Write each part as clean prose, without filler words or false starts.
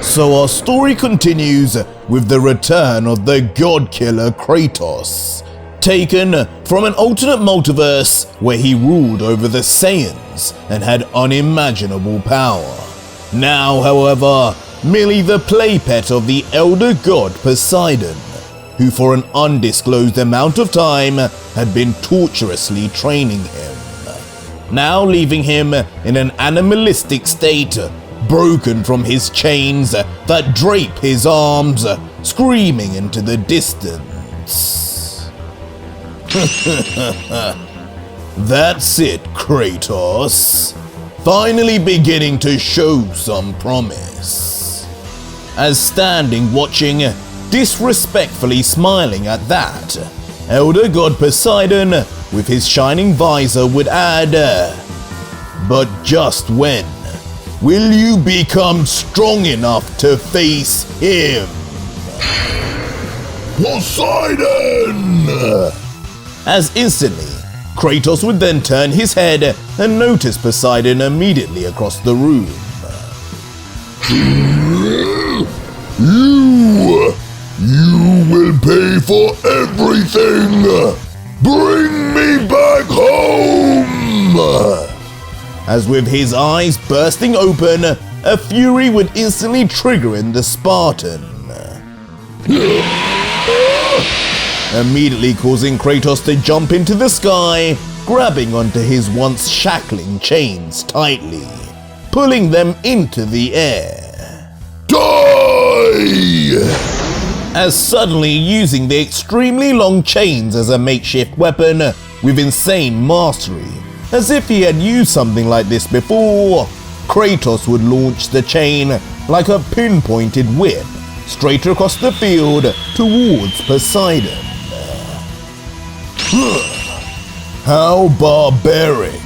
So our story continues with the return of the god killer Kratos, taken from an alternate multiverse where he ruled over the Saiyans and had unimaginable power. Now, however, merely the playpet of the elder god Poseidon, who for an undisclosed amount of time had been torturously training him, now leaving him in an animalistic state, broken from his chains that drape his arms, screaming into the distance. That's it, Kratos. Finally beginning to show some promise. As standing watching, disrespectfully smiling at that, elder god Poseidon with his shining visor would add, "But just when will you become strong enough to face him?" Poseidon! As instantly, Kratos would then turn his head and notice Poseidon immediately across the room. You will pay for everything! Bring me back home! As with his eyes bursting open, a fury would instantly trigger in the Spartan, immediately causing Kratos to jump into the sky, grabbing onto his once shackling chains tightly, pulling them into the air. Die! As suddenly using the extremely long chains as a makeshift weapon with insane mastery, as if he had used something like this before, Kratos would launch the chain like a pinpointed whip straight across the field towards Poseidon. How barbaric!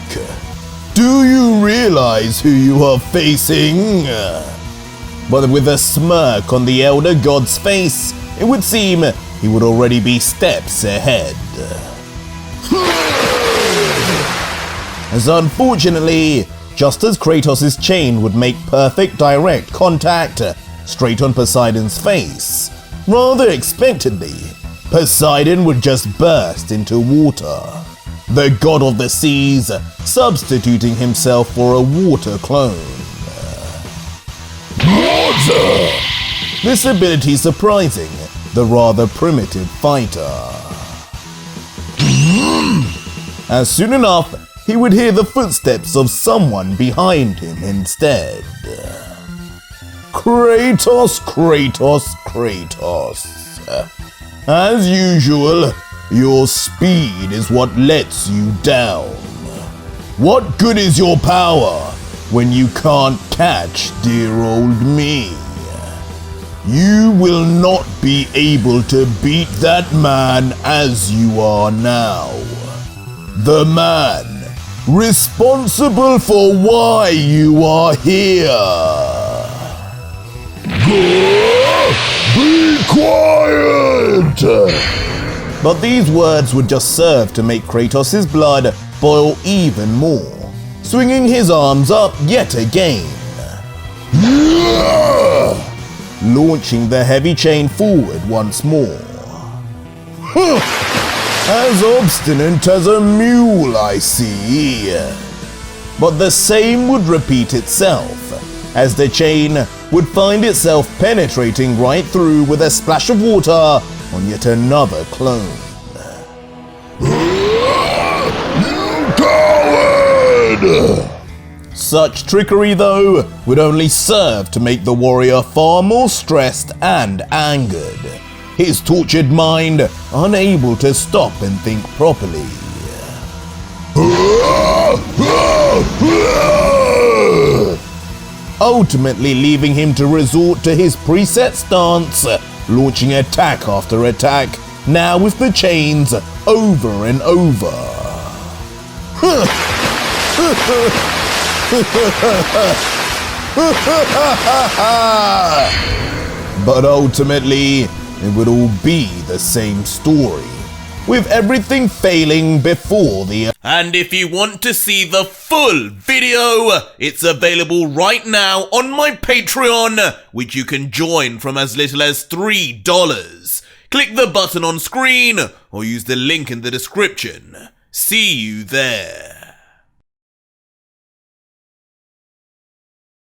Do you realize who you are facing? But with a smirk on the elder god's face, it would seem he would already be steps ahead. As unfortunately, just as Kratos' chain would make perfect direct contact straight on Poseidon's face, rather expectedly, Poseidon would just burst into water, the god of the seas substituting himself for a water clone. Water! This ability surprising the rather primitive fighter. As soon enough, he would hear the footsteps of someone behind him instead. Kratos, Kratos, Kratos. As usual, your speed is what lets you down. What good is your power when you can't catch dear old me? You will not be able to beat that man as you are now. The man responsible for why you are here. Be quiet! But these words would just serve to make Kratos' blood boil even more, swinging his arms up yet again, launching the heavy chain forward once more. As obstinate as a mule, I see. But the same would repeat itself, as the chain would find itself penetrating right through with a splash of water on yet another clone. You coward! Such trickery, though, would only serve to make the warrior far more stressed and angered, his tortured mind unable to stop and think properly. Ultimately leaving him to resort to his preset stance, launching attack after attack, now with the chains over and over. But ultimately, it would all be the same story, with everything failing before the... And if you want to see the full video, it's available right now on my Patreon, which you can join from as little as $3. Click the button on screen or use the link in the description. See you there.